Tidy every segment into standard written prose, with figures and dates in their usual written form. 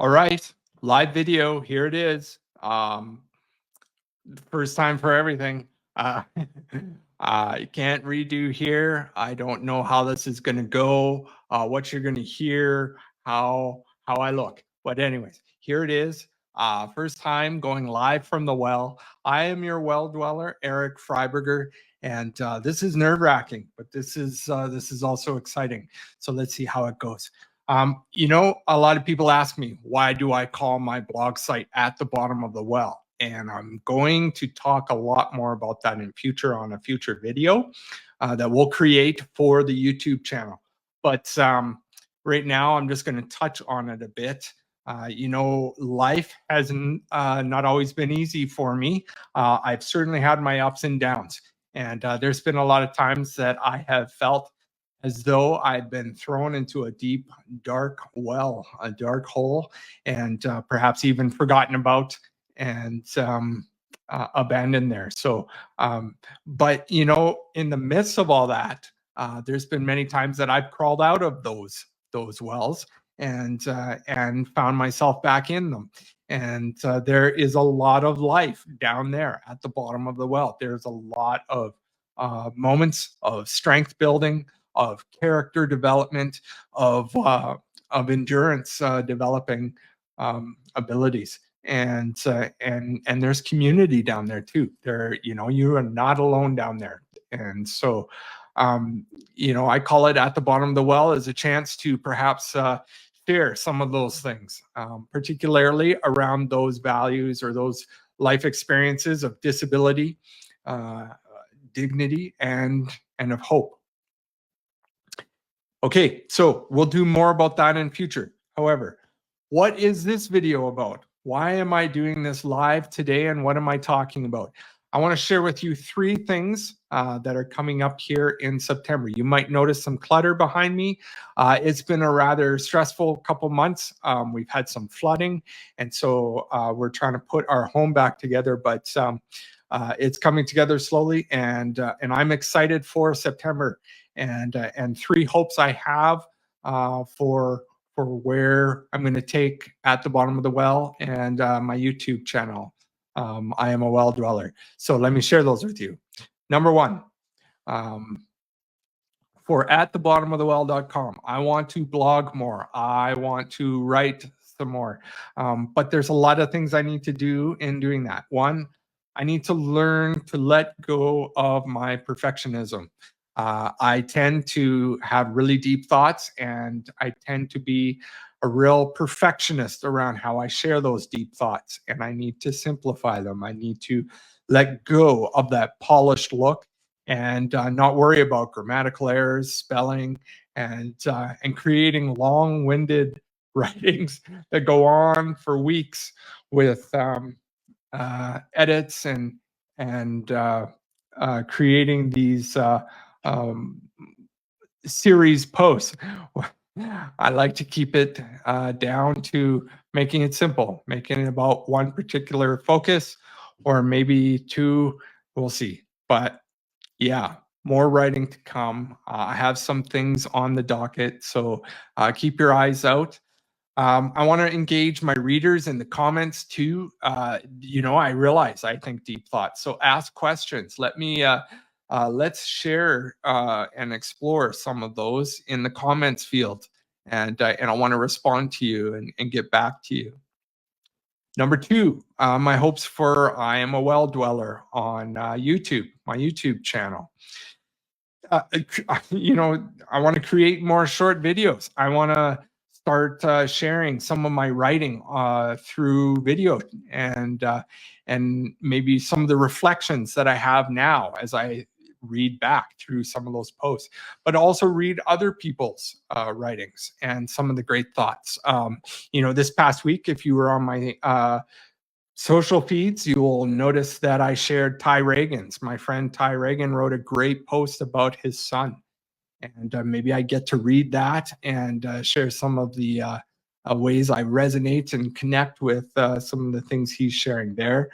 All right, live video, here it is. First time for everything. I can't redo here. I don't know how this is going to go, what you're going to hear, how I look. But anyways, here it is. First time going live from the well. I am your well dweller, Eric Freiberger, and this is nerve-wracking, but this is also exciting. So let's see how it goes. A lot of people ask me, why do I call my blog site At the Bottom of the Well? And I'm going to talk a lot more about that in future on a future video that we'll create for the YouTube channel. But right now, I'm just going to touch on it a bit. Life has not always been easy for me. I've certainly had my ups and downs. And there's been a lot of times that I have felt as though I've been thrown into a deep, dark well, a dark hole, and perhaps even forgotten about and abandoned there. So, but in the midst of all that, there's been many times that I've crawled out of those wells and found myself back in them. And there is a lot of life down there at the bottom of the well. There's a lot of moments of strength building, of character development, of endurance developing abilities. And there's community down there too. You are not alone down there. And so, I call it At the Bottom of the Well as a chance to perhaps share some of those things, particularly around those values or those life experiences of disability, dignity, and of hope. Okay, so we'll do more about that in future. However, what is this video about? Why am I doing this live today, and what am I talking about? I want to share with you 3 things that are coming up here in September. You might notice some clutter behind me. It's been a rather stressful couple months. We've had some flooding, and so we're trying to put our home back together, but it's coming together slowly, and I'm excited for September. And 3 hopes I have for where I'm going to take At the Bottom of the Well and my YouTube channel. I am a well dweller. So let me share those with you. Number 1, for atthebottomofthewell.com, I want to blog more. I want to write some more. But there's a lot of things I need to do in doing that. 1, I need to learn to let go of my perfectionism. I tend to have really deep thoughts, and I tend to be a real perfectionist around how I share those deep thoughts, and I need to simplify them. I need to let go of that polished look and not worry about grammatical errors, spelling, and creating long-winded writings that go on for weeks with edits and creating these series posts. I like to keep it down to making it simple, making it about one particular focus, or maybe 2, we'll see. But yeah, more writing to come. I have some things on the docket, so keep your eyes out. I want to engage my readers in the comments too. I realize I think deep thoughts, so ask questions. Let's share and explore some of those in the comments field, and I want to respond to you and get back to you. Number 2, my hopes for I Am a Well Dweller on YouTube, my YouTube channel. I want to create more short videos. I want to start sharing some of my writing through video, and maybe some of the reflections that I have now as I read back through some of those posts, but also read other people's writings and some of the great thoughts. This past week, if you were on my social feeds, you will notice that I shared Ty Reagan's. My friend Ty Reagan wrote a great post about his son. And maybe I get to read that and share some of the ways I resonate and connect with some of the things he's sharing there,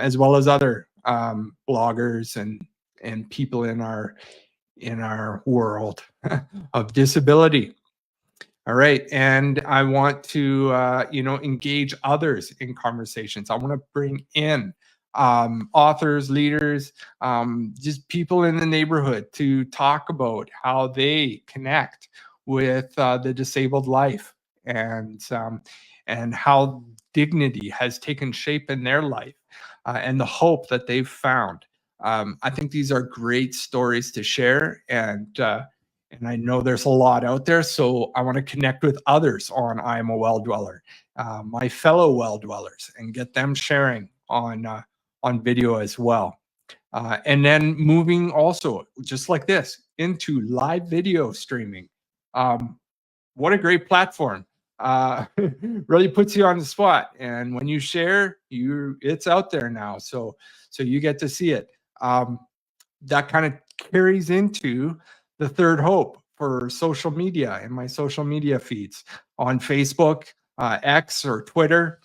as well as other bloggers and people in our world of disability. All right. And I want to, engage others in conversations. I want to bring in authors, leaders, just people in the neighborhood to talk about how they connect with the disabled life and how dignity has taken shape in their life and the hope that they've found. I think these are great stories to share, and I know there's a lot out there, so I want to connect with others on I Am a Well Dweller, my fellow well dwellers, and get them sharing on video as well. And then moving also, just like this, into live video streaming. Um, what a great platform! Really puts you on the spot, and when you share, it's out there now, so you get to see it. Um, that kind of carries into the third hope for social media and my social media feeds on Facebook, X or Twitter,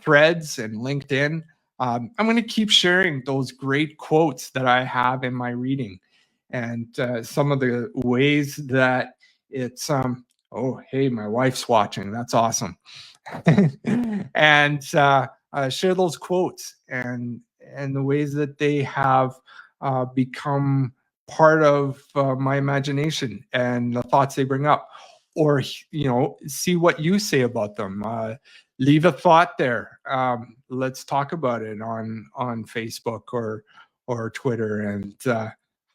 Threads, and LinkedIn. I'm going to keep sharing those great quotes that I have in my reading and some of the ways that it's, oh, hey, my wife's watching. That's awesome. And share those quotes and the ways that they have become part of my imagination and the thoughts they bring up, or see what you say about them. Leave a thought there. Let's talk about it on Facebook or Twitter. And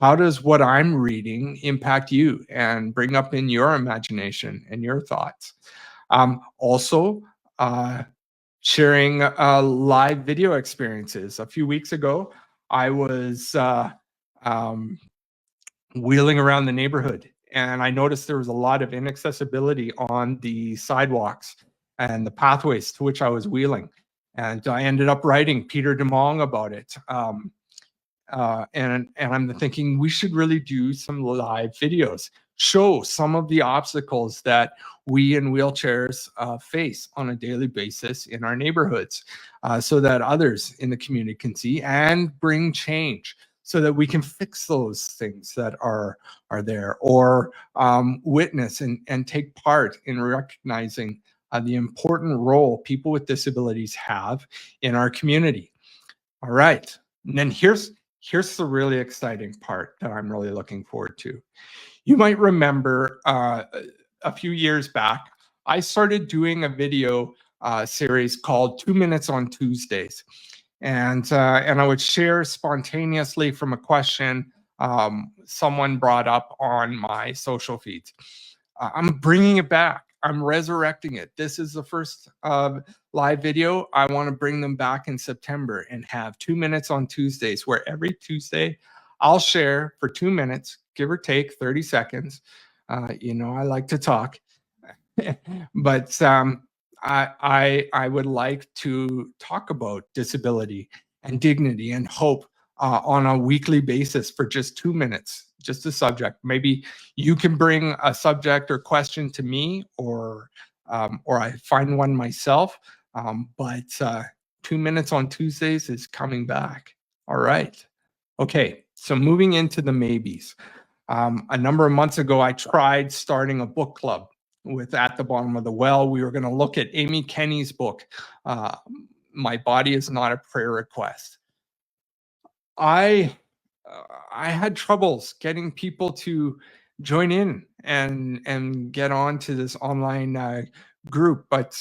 how does what I'm reading impact you and bring up in your imagination and your thoughts? Also, sharing live video experiences. A few weeks ago, I was um, wheeling around the neighborhood, and I noticed there was a lot of inaccessibility on the sidewalks and the pathways to which I was wheeling. And I ended up writing Peter Demong about it. And I'm thinking we should really do some live videos, show some of the obstacles that we in wheelchairs face on a daily basis in our neighborhoods, so that others in the community can see and bring change, so that we can fix those things that are there, or witness and take part in recognizing the important role people with disabilities have in our community. All right. And then here's the really exciting part that I'm really looking forward to. You might remember a few years back, I started doing a video series called 2 Minutes on Tuesdays. And I would share spontaneously from a question someone brought up on my social feeds. I'm bringing it back. I'm resurrecting it. This is the first live video. I want to bring them back in September and have 2 minutes on Tuesdays, where every Tuesday I'll share for 2 minutes, give or take 30 seconds. I like to talk, but I would like to talk about disability and dignity and hope on a weekly basis for just 2 minutes, just a subject. Maybe you can bring a subject or question to me, or I find one myself. But 2 minutes on Tuesdays is coming back. All right. Okay. So moving into the maybes. A number of months ago, I tried starting a book club with At the Bottom of the Well. We were going to look at Amy Kenny's book, My Body Is Not a Prayer Request. I had troubles getting people to join in and get on to this online group, but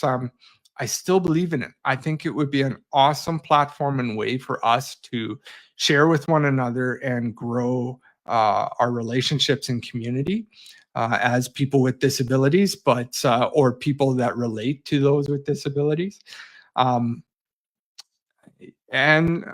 I still believe in it. I think it would be an awesome platform and way for us to share with one another and grow our relationships in community as people with disabilities, but or people that relate to those with disabilities. Um, and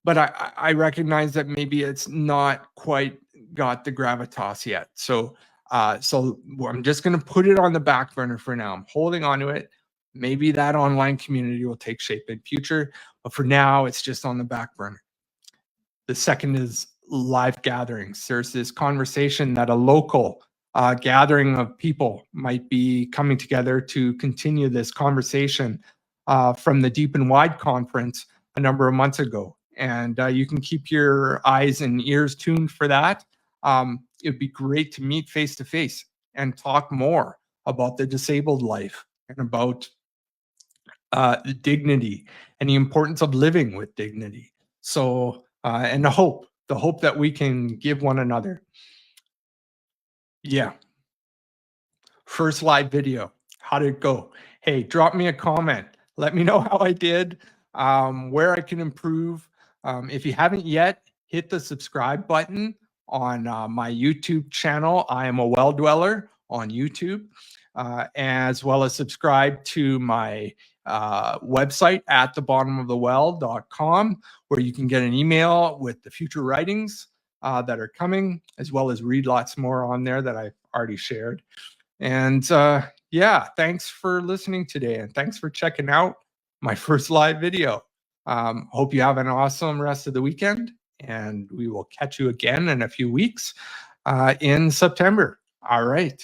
but I recognize that maybe it's not quite got the gravitas yet. So I'm just going to put it on the back burner for now. I'm holding on to it. Maybe that online community will take shape in future, but for now, it's just on the back burner. The second is live gatherings. There's this conversation that a local gathering of people might be coming together to continue this conversation from the Deep and Wide conference a number of months ago. And you can keep your eyes and ears tuned for that. It'd be great to meet face to face and talk more about the disabled life and about dignity and the importance of living with dignity. So, and the hope that we can give one another. Yeah. First live video. How did it go? Hey, drop me a comment. Let me know how I did, where I can improve. If you haven't yet, hit the subscribe button on my YouTube channel. I am a well dweller on YouTube, as well as subscribe to my website at thebottomofthewell.com, where you can get an email with the future writings that are coming, as well as read lots more on there that I've already shared. And yeah, thanks for listening today, and thanks for checking out my first live video. Hope you have an awesome rest of the weekend, and we will catch you again in a few weeks in September. All right.